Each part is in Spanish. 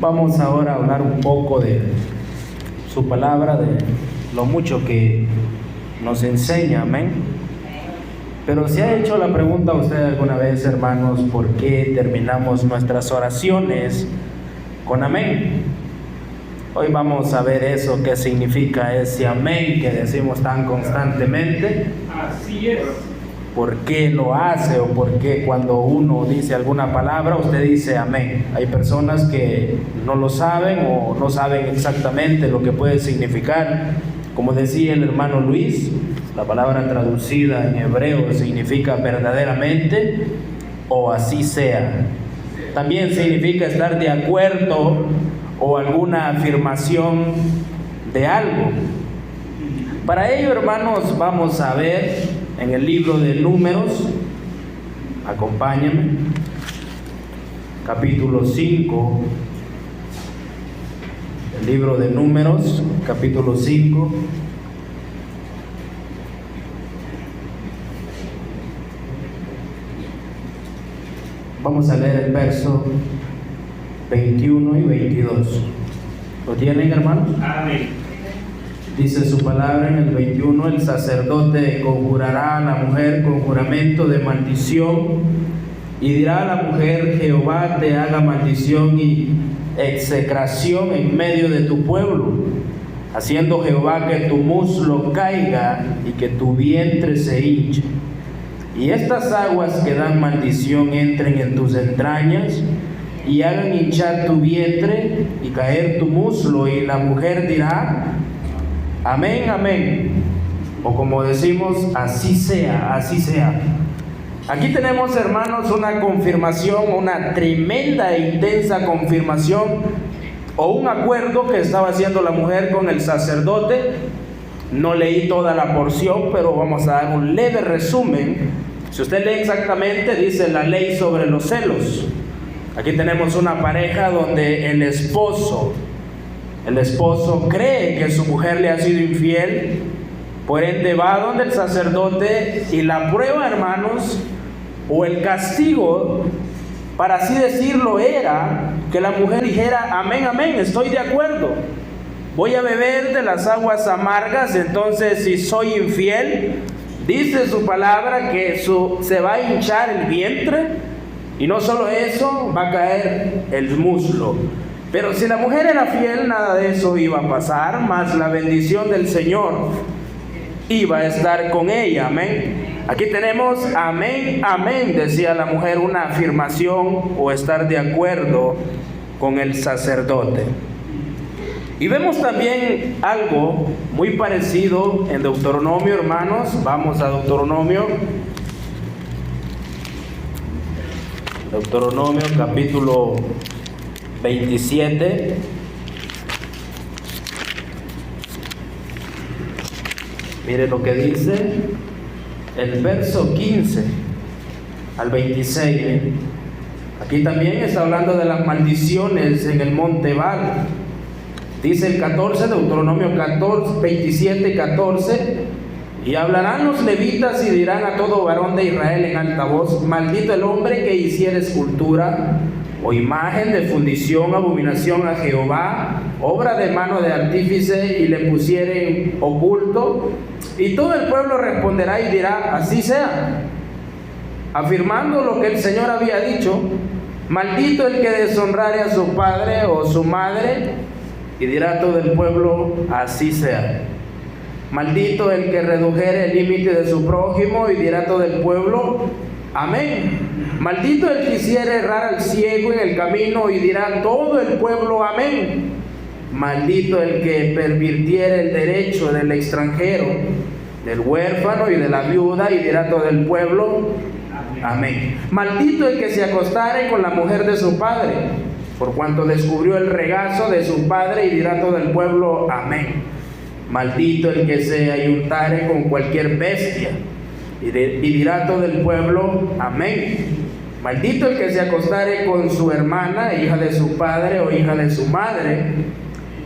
Vamos ahora a hablar un poco de su palabra, de lo mucho que nos enseña, amén. Pero ¿se ha hecho la pregunta a usted alguna vez, hermanos, por qué terminamos nuestras oraciones con amén? Hoy vamos a ver eso, qué significa ese amén que decimos tan constantemente. Así es. ¿Por qué lo hace o por qué cuando uno dice alguna palabra usted dice amén? Hay personas que no lo saben o no saben exactamente lo que puede significar. Como decía el hermano Luis, la palabra traducida en hebreo significa verdaderamente o así sea. También significa estar de acuerdo o alguna afirmación de algo. Para ello, hermanos, vamos a ver en el libro de Números, acompáñenme, capítulo 5, el libro de Números, capítulo 5. Vamos a leer el verso 21 y 22. ¿Lo tienen, hermanos? Amén. Dice su palabra en el 21: el sacerdote conjurará a la mujer con juramento de maldición y dirá a la mujer: Jehová te haga maldición y execración en medio de tu pueblo, haciendo Jehová que tu muslo caiga y que tu vientre se hinche. Y estas aguas que dan maldición entren en tus entrañas y hagan hinchar tu vientre y caer tu muslo. Y la mujer dirá: amén, amén. O como decimos, así sea, así sea. Aquí tenemos, hermanos, una confirmación, una tremenda e intensa confirmación o un acuerdo que estaba haciendo la mujer con el sacerdote. No leí toda la porción, pero vamos a dar un leve resumen. Si usted lee exactamente, dice la ley sobre los celos. Aquí tenemos una pareja donde el esposo cree que su mujer le ha sido infiel, por ende va donde el sacerdote, y la prueba, hermanos, o el castigo, para así decirlo, era que la mujer dijera: amén, amén, estoy de acuerdo, voy a beber de las aguas amargas. Entonces, si soy infiel, dice su palabra que se va a hinchar el vientre, y no solo eso, va a caer el muslo. Pero si la mujer era fiel, nada de eso iba a pasar, más la bendición del Señor iba a estar con ella, amén. Aquí tenemos amén, amén, decía la mujer, una afirmación o estar de acuerdo con el sacerdote. Y vemos también algo muy parecido en Deuteronomio, hermanos. Vamos a Deuteronomio capítulo 27. Mire lo que dice el verso 15 al 26. Aquí también está hablando de las maldiciones en el monte Ebal. Dice el 14, Deuteronomio 27, 14: y hablarán los levitas y dirán a todo varón de Israel en alta voz: maldito el hombre que hiciere escultura o imagen de fundición, abominación a Jehová, obra de mano de artífice, y le pusiere oculto. Y todo el pueblo responderá y dirá: así sea, afirmando lo que el Señor había dicho. Maldito el que deshonrare a su padre o su madre. Y dirá todo el pueblo: así sea. Maldito el que redujere el límite de su prójimo. Y dirá todo el pueblo: amén. Maldito el que hiciere errar al ciego en el camino. Y dirá todo el pueblo: amén. Maldito el que pervirtiere el derecho del extranjero, del huérfano y de la viuda. Y dirá todo el pueblo: amén. Maldito el que se acostare con la mujer de su padre, por cuanto descubrió el regazo de su padre. Y dirá todo el pueblo: amén. Maldito el que se ayuntare con cualquier bestia. Y dirá todo el pueblo: amén. Maldito el que se acostare con su hermana, hija de su padre o hija de su madre.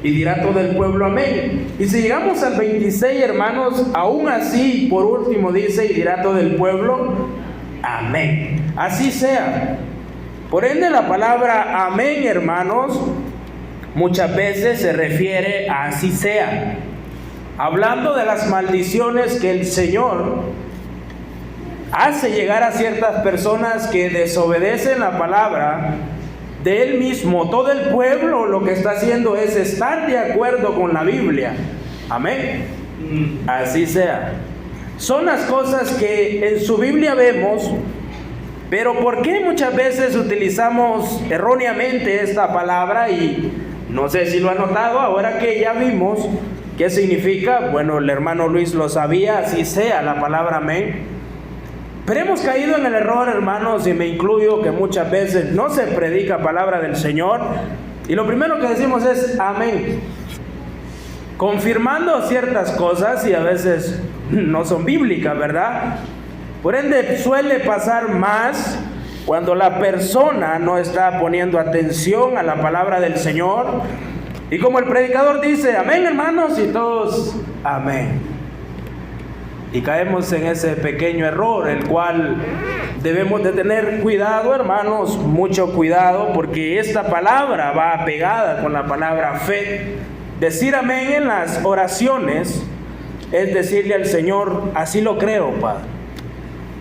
Y dirá todo el pueblo: amén. Y si llegamos al 26, hermanos, aún así, por último dice: y dirá todo el pueblo: amén. Así sea. Por ende, la palabra amén, hermanos, muchas veces se refiere a así sea, hablando de las maldiciones que el Señor hace llegar a ciertas personas que desobedecen la palabra de Él mismo. Todo el pueblo lo que está haciendo es estar de acuerdo con la Biblia. Amén. Así sea. Son las cosas que en su Biblia vemos, pero ¿por qué muchas veces utilizamos erróneamente esta palabra? Y no sé si lo ha notado, ahora que ya vimos qué significa. Bueno, el hermano Luis lo sabía, así sea la palabra amén. Pero hemos caído en el error, hermanos, y me incluyo, que muchas veces no se predica palabra del Señor y lo primero que decimos es amén, confirmando ciertas cosas y a veces no son bíblicas, ¿verdad? Por ende, suele pasar más cuando la persona no está poniendo atención a la palabra del Señor. Y como el predicador dice, amén, hermanos, y todos, amén. Y caemos en ese pequeño error, el cual debemos de tener cuidado, hermanos, mucho cuidado, porque esta palabra va pegada con la palabra fe. Decir amén en las oraciones es decirle al Señor, así lo creo, Padre,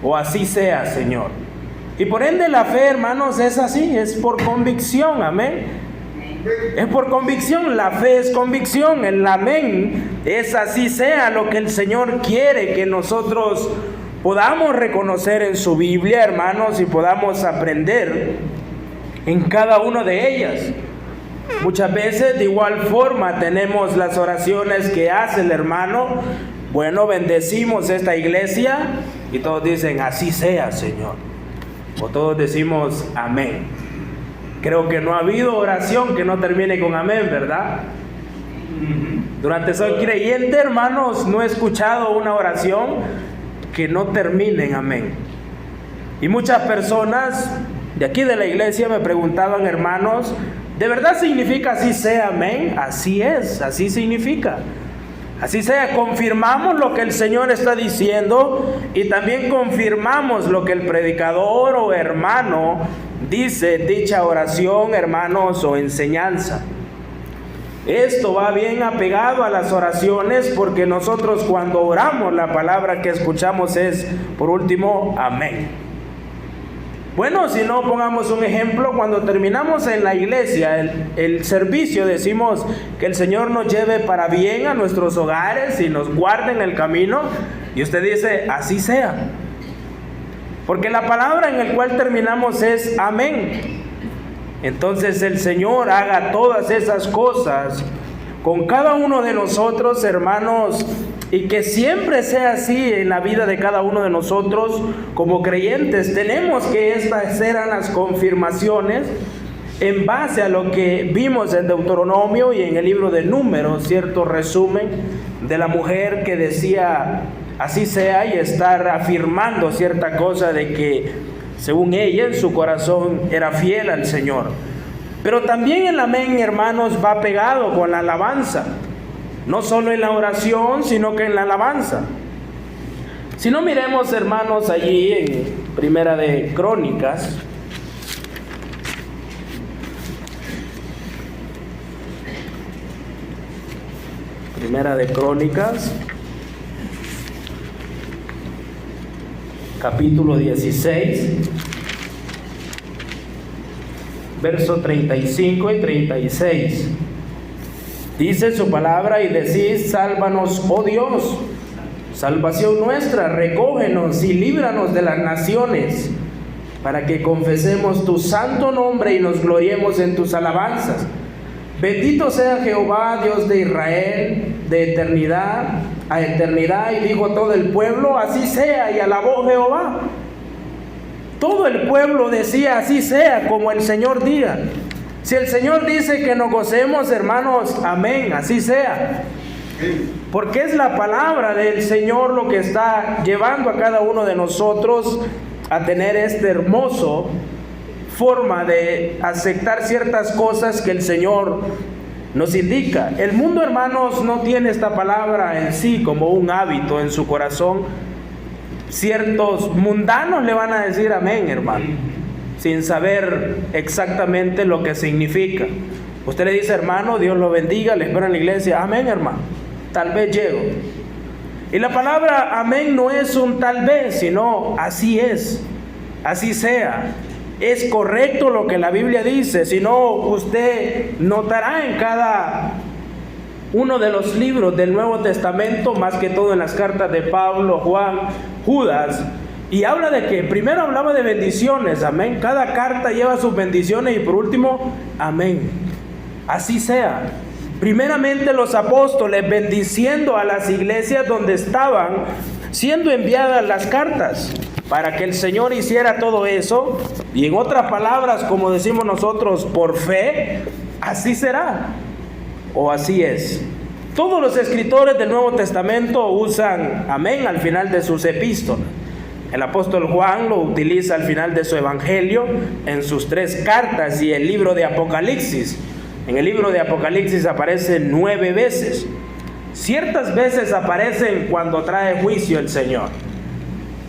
o así sea, Señor. Y por ende la fe, hermanos, es así, es por convicción, amén. Es por convicción, la fe es convicción, el amén es así sea lo que el Señor quiere que nosotros podamos reconocer en su Biblia, hermanos, y podamos aprender en cada una de ellas. Muchas veces de igual forma tenemos las oraciones que hace el hermano. Bueno, bendecimos esta iglesia y todos dicen así sea, Señor, o todos decimos amén. Creo que no ha habido oración que no termine con amén, ¿verdad? Durante soy creyente, hermanos, no he escuchado una oración que no termine en amén. Y muchas personas de aquí de la iglesia me preguntaban, hermanos, ¿de verdad significa así sea amén? Así es, así significa. Así sea, confirmamos lo que el Señor está diciendo y también confirmamos lo que el predicador o hermano dice, dicha oración, hermanos, o enseñanza. Esto va bien apegado a las oraciones, porque nosotros cuando oramos la palabra que escuchamos es, por último, amén. Bueno, si no, pongamos un ejemplo. Cuando terminamos en la iglesia el servicio, decimos que el Señor nos lleve para bien a nuestros hogares y nos guarde en el camino, y usted dice, así sea, porque la palabra en la cual terminamos es amén. Entonces el Señor haga todas esas cosas con cada uno de nosotros, hermanos, y que siempre sea así en la vida de cada uno de nosotros como creyentes. Tenemos que estas eran las confirmaciones en base a lo que vimos en Deuteronomio y en el libro de Números, cierto resumen de la mujer que decía así sea, y estar afirmando cierta cosa de que según ella en su corazón era fiel al Señor. Pero también el amén, hermanos, va pegado con la alabanza. No solo en la oración, sino que en la alabanza. Si no, miremos, hermanos, allí en Primera de Crónicas. Primera de Crónicas, capítulo 16, versos 35 y 36. Dice su palabra: y decís, sálvanos, oh Dios, salvación nuestra, recógenos y líbranos de las naciones, para que confesemos tu santo nombre y nos gloriemos en tus alabanzas. Bendito sea Jehová, Dios de Israel, de eternidad a eternidad. Y dijo todo el pueblo, así sea, y alabó Jehová. Todo el pueblo decía, así sea, como el Señor diga. Si el Señor dice que nos gocemos, hermanos, amén, así sea. Porque es la palabra del Señor lo que está llevando a cada uno de nosotros a tener esta hermosa forma de aceptar ciertas cosas que el Señor nos indica. El mundo, hermanos, no tiene esta palabra en sí como un hábito en su corazón. Ciertos mundanos le van a decir amén, hermano, sin saber exactamente lo que significa. Usted le dice, hermano, Dios lo bendiga, le espero en la iglesia. Amén, hermano. Tal vez llego. Y la palabra amén no es un tal vez, sino así es, así sea. Es correcto lo que la Biblia dice. Si no, usted notará en cada uno de los libros del Nuevo Testamento, más que todo en las cartas de Pablo, Juan, Judas, y habla de que primero hablaba de bendiciones, amén. Cada carta lleva sus bendiciones y por último, amén. Así sea. Primeramente los apóstoles bendiciendo a las iglesias donde estaban siendo enviadas las cartas, para que el Señor hiciera todo eso. Y en otras palabras, como decimos nosotros, por fe, así será, o así es. Todos los escritores del Nuevo Testamento usan amén al final de sus epístolas. El apóstol Juan lo utiliza al final de su evangelio en sus 3 cartas, y el libro de Apocalipsis. En el libro de Apocalipsis aparece 9 veces. Ciertas veces aparecen cuando trae juicio el Señor.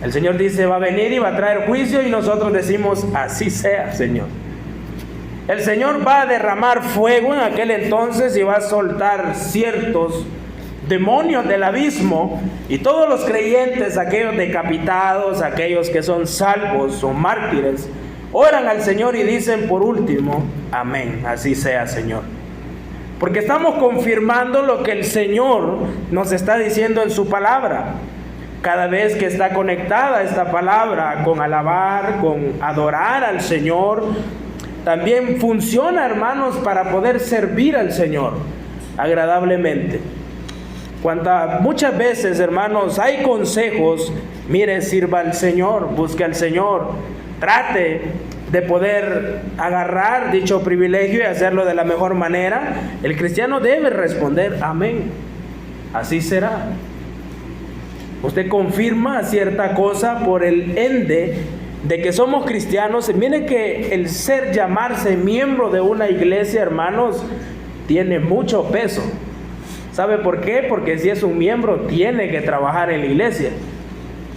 El Señor dice, va a venir y va a traer juicio, y nosotros decimos, así sea, Señor. El Señor va a derramar fuego en aquel entonces y va a soltar ciertos demonios del abismo, y todos los creyentes, aquellos decapitados, aquellos que son salvos o mártires, oran al Señor y dicen por último, amén, así sea, Señor. Porque estamos confirmando lo que el Señor nos está diciendo en su palabra. Cada vez que está conectada esta palabra con alabar, con adorar al Señor, también funciona, hermanos, para poder servir al Señor agradablemente. Muchas veces, hermanos, hay consejos, mire, sirva al Señor, busque al Señor, trate de poder agarrar dicho privilegio y hacerlo de la mejor manera. El cristiano debe responder, amén, así será. Usted confirma cierta cosa por el ende de que somos cristianos. Mire que el llamarse miembro de una iglesia, hermanos, tiene mucho peso. ¿Sabe por qué? Porque si es un miembro, tiene que trabajar en la iglesia.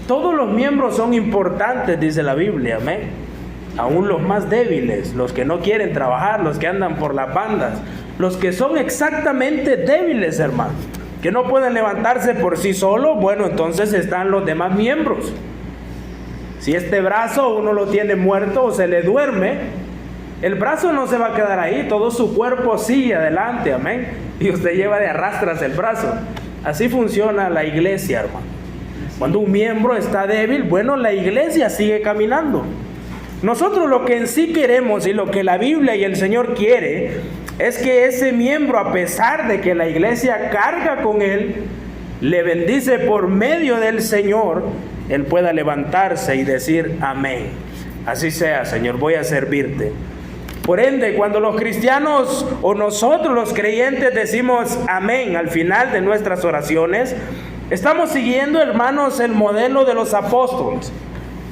Todos los miembros son importantes, dice la Biblia, amén. Aún los más débiles, los que no quieren trabajar, los que andan por las bandas, los que son exactamente débiles, hermano, que no pueden levantarse por sí solos, bueno, entonces están los demás miembros. Si este brazo uno lo tiene muerto o se le duerme, el brazo no se va a quedar ahí, todo su cuerpo sigue adelante, amén. Y usted lleva de arrastras el brazo. Así funciona la iglesia, hermano. Cuando un miembro está débil, bueno, la iglesia sigue caminando. Nosotros lo que en sí queremos y lo que la Biblia y el Señor quiere es que ese miembro, a pesar de que la iglesia carga con él, le bendice por medio del Señor, él pueda levantarse y decir amén. Así sea, Señor, voy a servirte. Por ende, cuando los cristianos o nosotros los creyentes decimos amén al final de nuestras oraciones, estamos siguiendo, hermanos, el modelo de los apóstoles.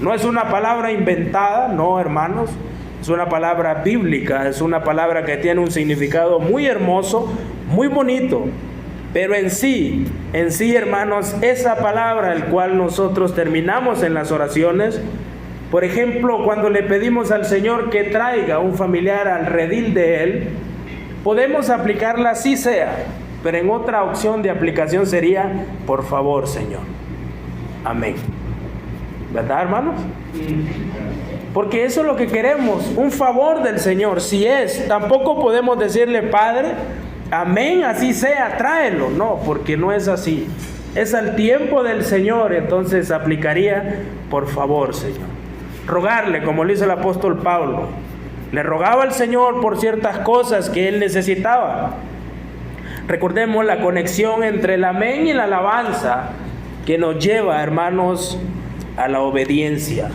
No es una palabra inventada, no, hermanos, es una palabra bíblica, es una palabra que tiene un significado muy hermoso, muy bonito. Pero en sí, hermanos, esa palabra, el cual nosotros terminamos en las oraciones, por ejemplo, cuando le pedimos al Señor que traiga un familiar al redil de Él, podemos aplicarla así sea, pero en otra opción de aplicación sería, por favor, Señor. Amén. ¿Verdad, hermanos? Porque eso es lo que queremos, un favor del Señor. Si es, tampoco podemos decirle, Padre, amén, así sea, tráelo. No, porque no es así. Es al tiempo del Señor, entonces aplicaría, por favor, Señor. Rogarle, como lo hizo el apóstol Pablo. Le rogaba al Señor por ciertas cosas que él necesitaba. Recordemos la conexión entre el amén y la alabanza que nos lleva, hermanos, a la obediencia.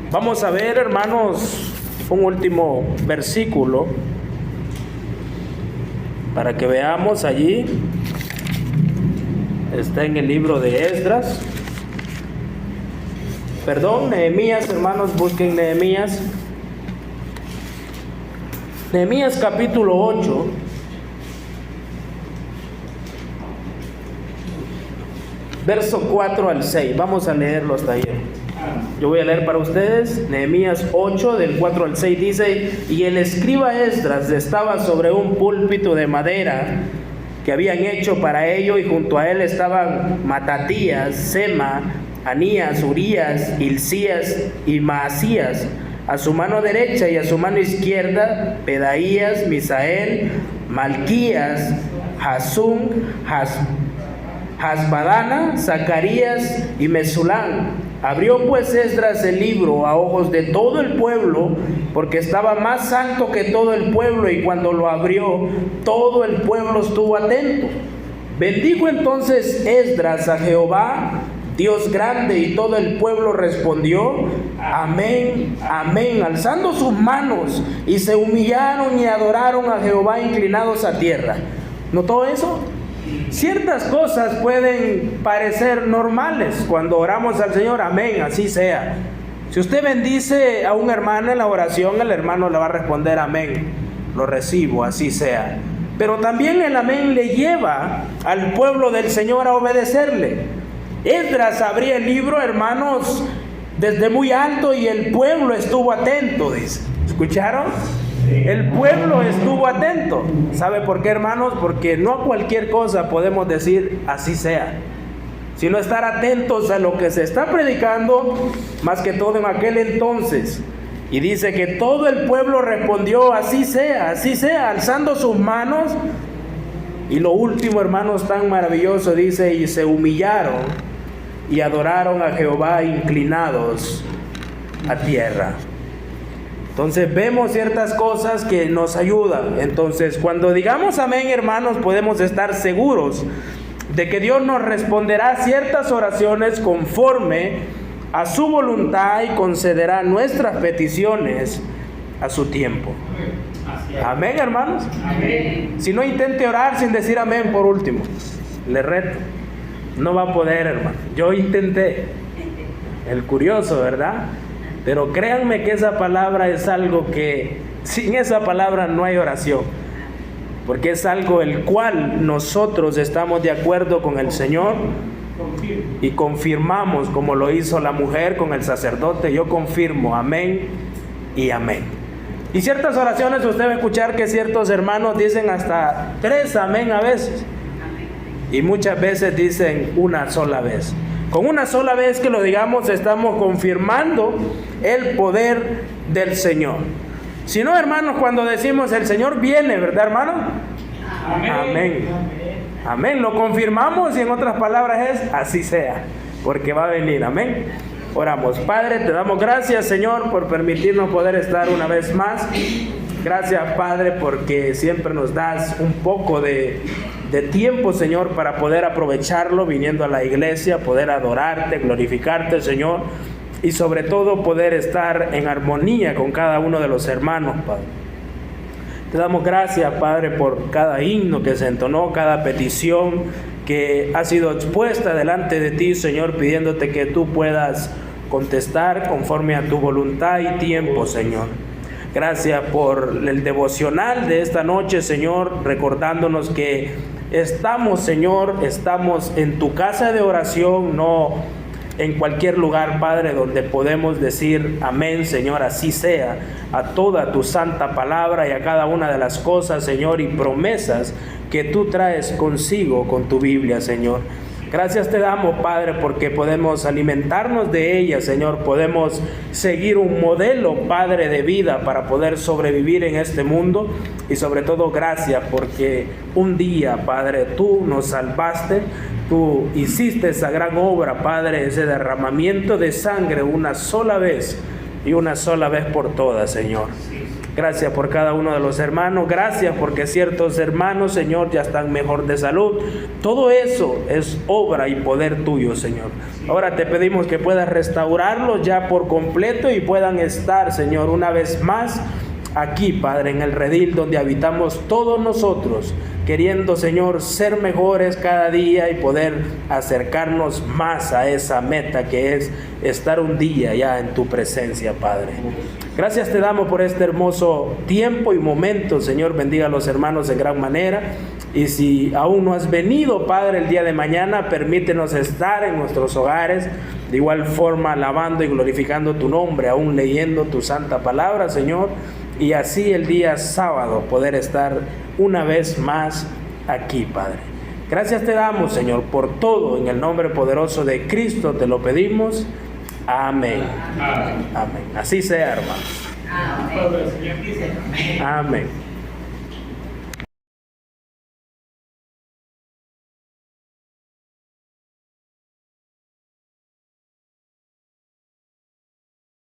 Vamos a ver, hermanos, un último versículo para que veamos allí. Está en el libro de Esdras. Nehemías, hermanos, busquen Nehemías. Nehemías capítulo 8. Verso 4 al 6. Vamos a leerlo hasta ahí. Yo voy a leer para ustedes Nehemías 8, del 4 al 6, dice: y el escriba Esdras estaba sobre un púlpito de madera que habían hecho para ello, y junto a él estaban Matatías, Sema, Anías, Urías, Hilcías y Maasías. A su mano derecha y a su mano izquierda, Pedaías, Misael, Malquías, Hasum, Hasbadana, Zacarías y Mesulán. Abrió pues Esdras el libro a ojos de todo el pueblo, porque estaba más alto que todo el pueblo, y cuando lo abrió, todo el pueblo estuvo atento. Bendijo entonces Esdras a Jehová, Dios grande, y todo el pueblo respondió: amén, amén, alzando sus manos, y se humillaron y adoraron a Jehová inclinados a tierra. ¿Notó eso? Ciertas cosas pueden parecer normales cuando oramos al Señor, amén, así sea. Si usted bendice a un hermano en la oración, el hermano le va a responder amén, lo recibo, así sea. Pero también el amén le lleva al pueblo del Señor a obedecerle. Esdras abría el libro, hermanos, desde muy alto, y el pueblo estuvo atento, dice. ¿Escucharon? El pueblo estuvo atento. ¿Sabe por qué, hermanos? Porque no a cualquier cosa podemos decir así sea, sino estar atentos a lo que se está predicando, más que todo en aquel entonces. Y dice que todo el pueblo respondió: así sea, alzando sus manos. Y lo último, hermanos, tan maravilloso, dice: y se humillaron y adoraron a Jehová inclinados a tierra. Entonces vemos ciertas cosas que nos ayudan. Entonces, cuando digamos amén, hermanos, podemos estar seguros de que Dios nos responderá ciertas oraciones conforme a su voluntad y concederá nuestras peticiones a su tiempo. Amén, hermanos. Amén. Si no, intente orar sin decir amén por último. Le reto. No va a poder, hermano. Yo intenté. El curioso, ¿verdad? Pero créanme que esa palabra es algo que sin esa palabra no hay oración, porque es algo el cual nosotros estamos de acuerdo con el Señor y confirmamos, como lo hizo la mujer con el sacerdote. Yo confirmo, amén y amén. Y ciertas oraciones usted va a escuchar que ciertos hermanos dicen hasta 3 amén a veces, y muchas veces dicen una sola vez. Con una sola vez que lo digamos, estamos confirmando el poder del Señor. Si no, hermanos, cuando decimos el Señor viene, ¿verdad, hermano? Amén. Amén. Amén. Lo confirmamos, y en otras palabras es así sea, porque va a venir. Amén. Oramos. Padre, te damos gracias, Señor, por permitirnos poder estar una vez más. Gracias, Padre, porque siempre nos das un poco de tiempo, Señor, para poder aprovecharlo viniendo a la iglesia, poder adorarte, glorificarte, Señor, y sobre todo poder estar en armonía con cada uno de los hermanos, Padre. Te damos gracias, Padre, por cada himno que se entonó, cada petición que ha sido expuesta delante de ti, Señor, pidiéndote que tú puedas contestar conforme a tu voluntad y tiempo, Señor. Gracias por el devocional de esta noche, Señor, recordándonos que estamos, Señor, estamos en tu casa de oración, no en cualquier lugar, Padre, donde podemos decir amén, Señor, así sea, a toda tu santa palabra y a cada una de las cosas, Señor, y promesas que tú traes consigo con tu Biblia, Señor. Gracias te damos, Padre, porque podemos alimentarnos de ella, Señor. Podemos seguir un modelo, Padre, de vida para poder sobrevivir en este mundo. Y sobre todo, gracias porque un día, Padre, tú nos salvaste. Tú hiciste esa gran obra, Padre, ese derramamiento de sangre una sola vez y una sola vez por todas, Señor. Gracias por cada uno de los hermanos. Gracias porque ciertos hermanos, Señor, ya están mejor de salud. Todo eso es obra y poder tuyo, Señor. Ahora te pedimos que puedas restaurarlos ya por completo y puedan estar, Señor, una vez más aquí, Padre, en el redil donde habitamos todos nosotros, queriendo, Señor, ser mejores cada día y poder acercarnos más a esa meta que es estar un día ya en tu presencia, Padre. Gracias te damos por este hermoso tiempo y momento, Señor. Bendiga a los hermanos en gran manera. Y si aún no has venido, Padre, el día de mañana, permítenos estar en nuestros hogares, de igual forma alabando y glorificando tu nombre, aún leyendo tu santa palabra, Señor, y así el día sábado poder estar una vez más aquí, Padre. Gracias te damos, Señor, por todo. En el nombre poderoso de Cristo te lo pedimos. Amén. Amén. Así sea, hermanos. Amén. Amén.